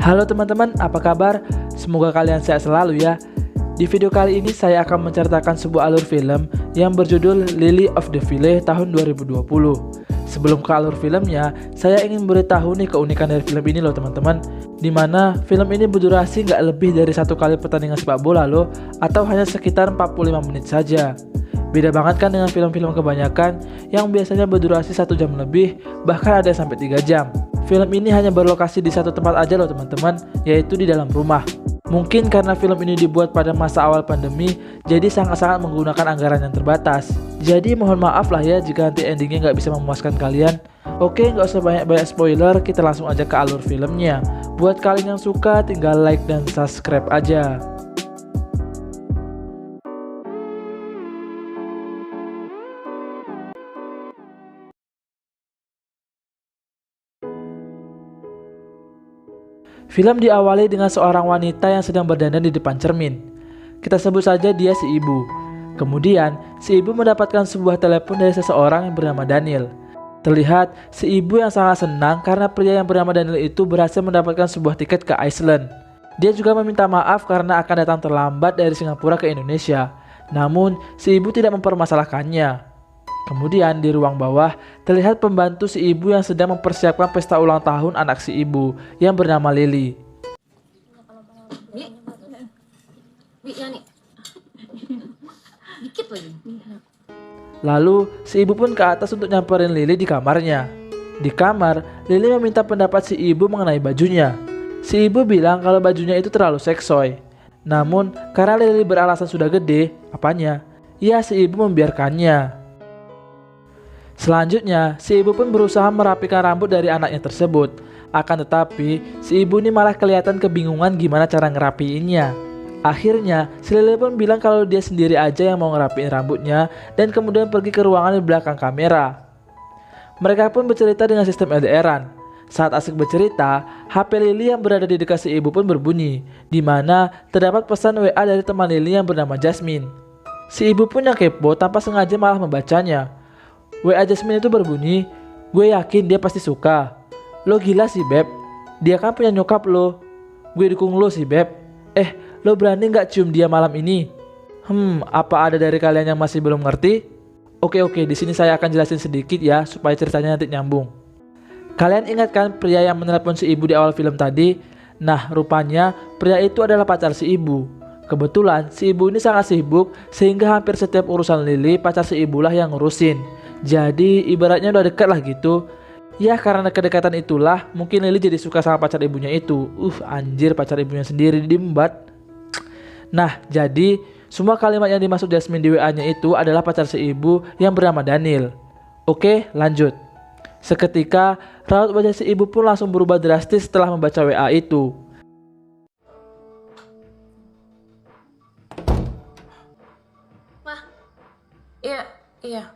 Halo teman-teman, apa kabar? Semoga kalian sehat selalu ya. Di video kali ini saya akan menceritakan sebuah alur film yang berjudul Lily of the Valley tahun 2020. Sebelum ke alur filmnya, saya ingin beritahu nih keunikan dari film ini loh teman-teman. Dimana film ini berdurasi nggak lebih dari 1 kali pertandingan sepak bola loh, atau hanya sekitar 45 menit saja. Beda banget kan dengan film-film kebanyakan yang biasanya berdurasi 1 jam lebih, bahkan ada yang sampai 3 jam. Film ini hanya berlokasi di satu tempat aja loh teman-teman, yaitu di dalam rumah. Mungkin karena film ini dibuat pada masa awal pandemi, jadi sangat-sangat menggunakan anggaran yang terbatas. Jadi mohon maaf lah ya jika nanti endingnya nggak bisa memuaskan kalian. Oke, nggak usah banyak-banyak spoiler, kita langsung aja ke alur filmnya. Buat kalian yang suka, tinggal like dan subscribe aja. Film diawali dengan seorang wanita yang sedang berdandan di depan cermin. Kita sebut saja dia si ibu. Kemudian, si ibu mendapatkan sebuah telepon dari seseorang yang bernama Daniel. Terlihat, si ibu yang sangat senang karena pria yang bernama Daniel itu berhasil mendapatkan sebuah tiket ke Iceland. Dia juga meminta maaf karena akan datang terlambat dari Singapura ke Indonesia. Namun, si ibu tidak mempermasalahkannya. Kemudian di ruang bawah terlihat pembantu si ibu yang sedang mempersiapkan pesta ulang tahun anak si ibu yang bernama Lily. Lalu si ibu pun ke atas untuk nyamperin Lily di kamarnya. Di kamar, Lily meminta pendapat si ibu mengenai bajunya. Si ibu bilang kalau bajunya itu terlalu seksoi. Namun karena Lily beralasan sudah gede, apanya? Ya si ibu membiarkannya. Selanjutnya, si ibu pun berusaha merapikan rambut dari anaknya tersebut. Akan tetapi, si ibu ini malah kelihatan kebingungan gimana cara ngerapiinnya. Akhirnya, si Lily pun bilang kalau dia sendiri aja yang mau ngerapiin rambutnya dan kemudian pergi ke ruangan di belakang kamera. Mereka pun bercerita dengan sistem LDR-an. Saat asik bercerita, HP Lily yang berada di dekat si ibu pun berbunyi, di mana terdapat pesan WA dari teman Lily yang bernama Jasmine. Si ibu pun yang kepo tanpa sengaja malah membacanya. WA Jasmine itu berbunyi, "Gue yakin dia pasti suka. Lo gila sih Beb, dia kan punya nyokap lo. Gue dukung lo sih Beb. Lo berani gak cium dia malam ini?" Apa ada dari kalian yang masih belum ngerti? Oke, di sini saya akan jelasin sedikit ya, supaya ceritanya nanti nyambung. Kalian ingat kan pria yang menelepon si ibu di awal film tadi? Nah, rupanya pria itu adalah pacar si ibu. Kebetulan si ibu ini sangat sibuk, sehingga hampir setiap urusan Lily, pacar si ibulah yang ngurusin. Jadi ibaratnya udah dekat lah gitu. Ya karena kedekatan itulah mungkin Lily jadi suka sama pacar ibunya itu. Anjir, pacar ibunya sendiri diembat. Nah jadi semua kalimat yang dimaksud Jasmine di WA-nya itu adalah pacar si ibu yang bernama Daniel. Oke, lanjut. Seketika raut wajah si ibu pun langsung berubah drastis setelah membaca WA itu. Mah, iya.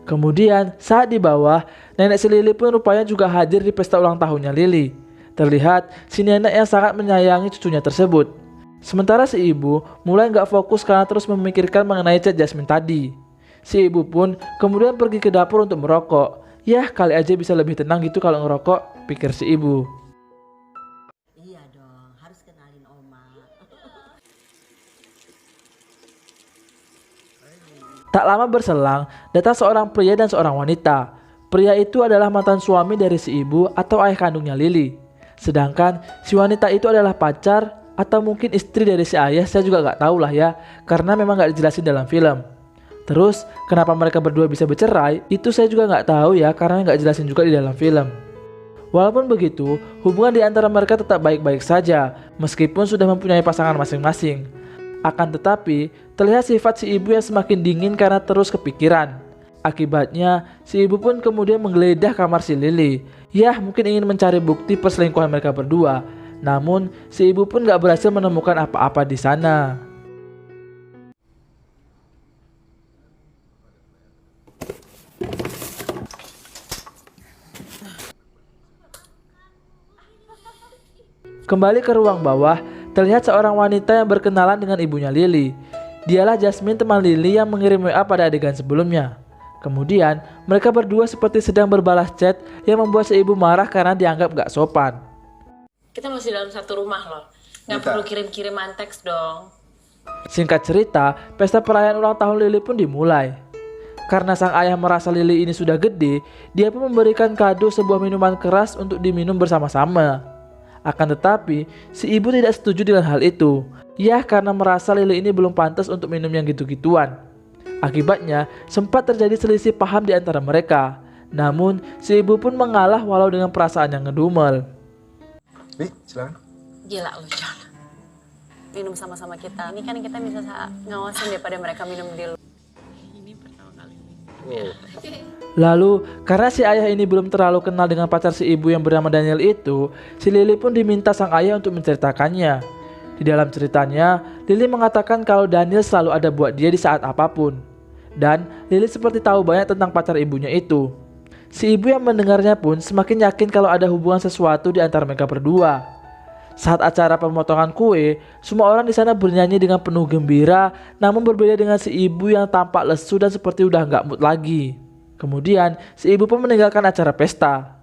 Kemudian saat di bawah, nenek si Lily pun rupanya juga hadir di pesta ulang tahunnya Lily. Terlihat si nenek yang sangat menyayangi cucunya tersebut. Sementara si ibu mulai gak fokus karena terus memikirkan mengenai chat Jasmine tadi. Si ibu pun kemudian pergi ke dapur untuk merokok. Yah kali aja bisa lebih tenang gitu kalau ngerokok, pikir si ibu. Iya dong, harus kenalin oma. Tak lama berselang, datang seorang pria dan seorang wanita. Pria itu adalah mantan suami dari si ibu atau ayah kandungnya Lily. Sedangkan si wanita itu adalah pacar atau mungkin istri dari si ayah, saya juga gak tahu lah ya, karena memang gak dijelasin dalam film. Terus kenapa mereka berdua bisa bercerai, itu saya juga gak tahu ya, karena gak jelasin juga di dalam film. Walaupun begitu, hubungan di antara mereka tetap baik-baik saja, meskipun sudah mempunyai pasangan masing-masing. Akan tetapi, terlihat sifat si ibu yang semakin dingin karena terus kepikiran. Akibatnya, si ibu pun kemudian menggeledah kamar si Lily. Yah, mungkin ingin mencari bukti perselingkuhan mereka berdua. Namun, si ibu pun gak berhasil menemukan apa-apa di sana. Kembali ke ruang bawah, terlihat seorang wanita yang berkenalan dengan ibunya Lily. Dialah Jasmine, teman Lily yang mengirim WA pada adegan sebelumnya. Kemudian mereka berdua seperti sedang berbalas chat yang membuat si ibu marah karena dianggap gak sopan. Kita masih dalam satu rumah loh. Nggak perlu kirim-kiriman teks dong. Singkat cerita, pesta perayaan ulang tahun Lily pun dimulai. Karena sang ayah merasa Lily ini sudah gede, dia pun memberikan kado sebuah minuman keras untuk diminum bersama-sama. Akan tetapi, si ibu tidak setuju dengan hal itu. Ya, karena merasa Lily ini belum pantas untuk minum yang gitu-gituan. Akibatnya, sempat terjadi selisih paham di antara mereka. Namun, si ibu pun mengalah walau dengan perasaan yang ngedumel. Nih, silakan. Gila lu, John. Minum sama-sama kita. Ini kan kita bisa ngawasin daripada mereka minum di luar. Ini pertama kali. Lalu, karena si ayah ini belum terlalu kenal dengan pacar si ibu yang bernama Daniel itu, si Lily pun diminta sang ayah untuk menceritakannya. Di dalam ceritanya, Lily mengatakan kalau Daniel selalu ada buat dia di saat apapun. Dan Lily seperti tahu banyak tentang pacar ibunya itu. Si ibu yang mendengarnya pun semakin yakin kalau ada hubungan sesuatu di antara mereka berdua. Saat acara pemotongan kue, semua orang di sana bernyanyi dengan penuh gembira, namun berbeda dengan si ibu yang tampak lesu dan seperti udah gak mood lagi. Kemudian, si ibu pun meninggalkan acara pesta.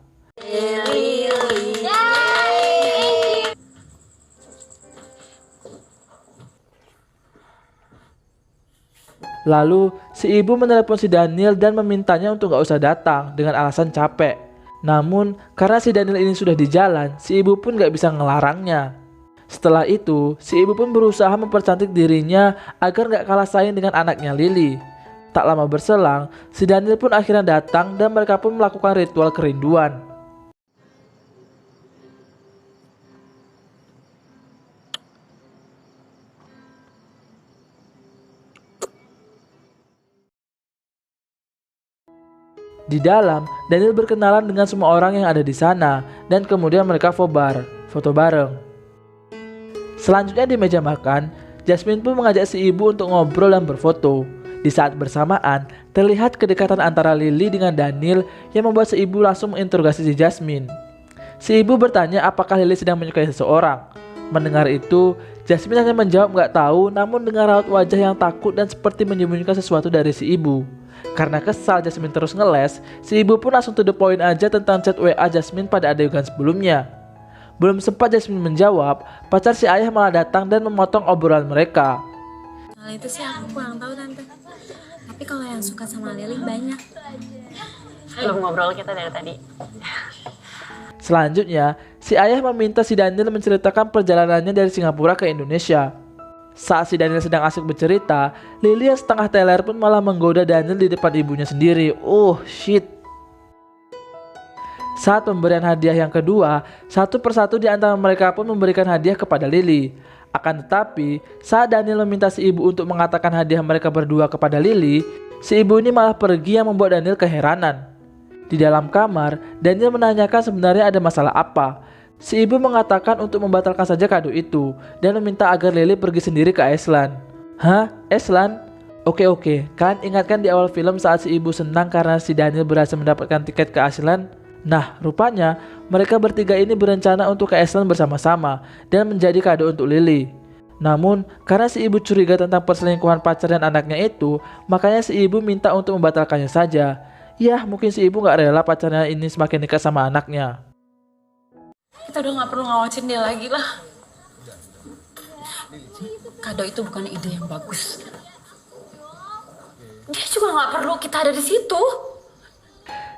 Lalu, si ibu menelepon si Daniel dan memintanya untuk gak usah datang dengan alasan capek. Namun, karena si Daniel ini sudah di jalan, si ibu pun gak bisa ngelarangnya. Setelah itu, si ibu pun berusaha mempercantik dirinya agar gak kalah saing dengan anaknya Lily. Tak lama berselang, si Daniel pun akhirnya datang dan mereka pun melakukan ritual kerinduan. Di dalam, Daniel berkenalan dengan semua orang yang ada di sana dan kemudian mereka foto bareng. Selanjutnya di meja makan, Jasmine pun mengajak si ibu untuk ngobrol dan berfoto. Di saat bersamaan, terlihat kedekatan antara Lily dengan Daniel yang membuat si ibu langsung menginterogasi si Jasmine. Si ibu bertanya apakah Lily sedang menyukai seseorang. Mendengar itu, Jasmine hanya menjawab gak tahu, namun dengan raut wajah yang takut dan seperti menyembunyikan sesuatu dari si ibu. Karena kesal Jasmine terus ngeles, si ibu pun langsung to the point aja tentang chat WA Jasmine pada adegan sebelumnya. Belum sempat Jasmine menjawab, pacar si ayah malah datang dan memotong obrolan mereka. Soal itu sih aku kurang tahu tante. Tapi kalau yang suka sama Lily banyak. Belum ngobrol kita dari tadi. Selanjutnya, si ayah meminta si Daniel menceritakan perjalanannya dari Singapura ke Indonesia. Saat si Daniel sedang asik bercerita, Lily yang setengah teler pun malah menggoda Daniel di depan ibunya sendiri. Shit. Saat pemberian hadiah yang kedua, satu persatu di antara mereka pun memberikan hadiah kepada Lily. Akan tetapi, saat Daniel meminta si ibu untuk mengatakan hadiah mereka berdua kepada Lily, si ibu ini malah pergi yang membuat Daniel keheranan. Di dalam kamar, Daniel menanyakan sebenarnya ada masalah apa. Si ibu mengatakan untuk membatalkan saja kado itu dan meminta agar Lily pergi sendiri ke Iceland. Hah? Iceland? Oke, kan ingatkan di awal film saat si ibu senang karena si Daniel berhasil mendapatkan tiket ke Iceland? Nah, rupanya mereka bertiga ini berencana untuk ke Iceland bersama-sama dan menjadi kado untuk Lily. Namun, karena si ibu curiga tentang perselingkuhan pacar dan anaknya itu, makanya si ibu minta untuk membatalkannya saja. Yah, mungkin si ibu gak rela pacarnya ini semakin dekat sama anaknya. Kita udah gak perlu ngawasin dia lagi lah. Kado itu bukan ide yang bagus. Dia juga gak perlu kita ada di situ.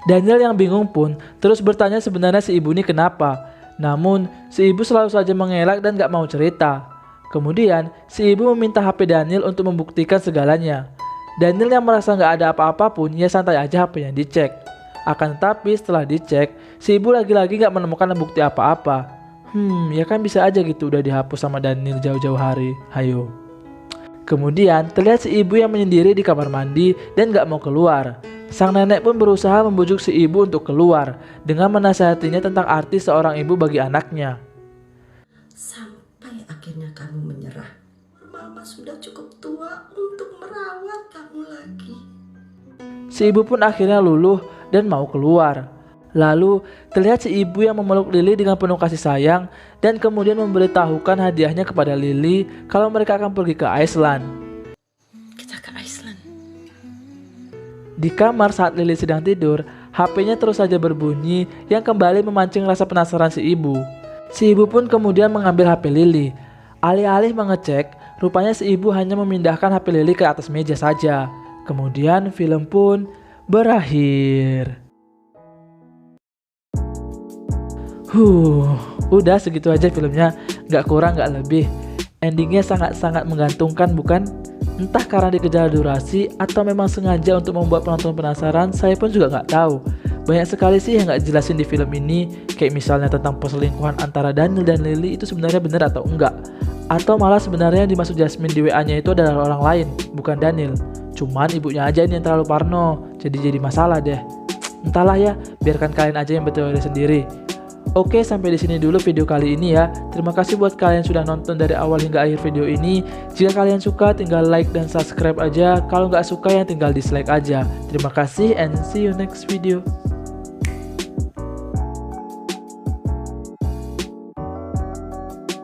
Daniel yang bingung pun terus bertanya sebenarnya si ibu ini kenapa. Namun, si ibu selalu saja mengelak dan gak mau cerita. Kemudian, si ibu meminta HP Daniel untuk membuktikan segalanya. Daniel yang merasa gak ada apa-apa pun, ya santai aja HP-nya dicek. Akan tetapi setelah dicek, si ibu lagi-lagi gak menemukan bukti apa-apa. Ya kan bisa aja gitu udah dihapus sama Daniel jauh-jauh hari, hayo. Kemudian terlihat si ibu yang menyendiri di kamar mandi dan gak mau keluar. Sang nenek pun berusaha membujuk si ibu untuk keluar dengan menasihatinya tentang arti seorang ibu bagi anaknya. Sampai akhirnya kamu menyerah. Mama sudah cukup tua untuk merawat kamu lagi. Si ibu pun akhirnya luluh dan mau keluar. Lalu terlihat si ibu yang memeluk Lily dengan penuh kasih sayang dan kemudian memberitahukan hadiahnya kepada Lily kalau mereka akan pergi ke Iceland. Kita ke Iceland. Di kamar saat Lily sedang tidur, HP-nya terus saja berbunyi yang kembali memancing rasa penasaran si ibu. Si ibu pun kemudian mengambil HP Lily. Alih-alih mengecek, rupanya si ibu hanya memindahkan HP Lily ke atas meja saja. Kemudian film pun berakhir. Udah segitu aja filmnya, gak kurang gak lebih. Endingnya sangat-sangat menggantungkan bukan? Entah karena dikejar durasi atau memang sengaja untuk membuat penonton penasaran, saya pun juga nggak tahu. Banyak sekali sih yang nggak jelasin di film ini, kayak misalnya tentang perselingkuhan antara Daniel dan Lily itu sebenarnya benar atau enggak. Atau malah sebenarnya yang dimaksud Jasmine di WA-nya itu adalah orang lain, bukan Daniel. Cuman ibunya aja ini yang terlalu parno, jadi masalah deh. Entahlah ya, biarkan kalian aja yang betul sendiri. Oke, sampai di sini dulu video kali ini ya. Terima kasih buat kalian yang sudah nonton dari awal hingga akhir video ini. Jika kalian suka, tinggal like dan subscribe aja. Kalau nggak suka, ya tinggal dislike aja. Terima kasih and see you next video.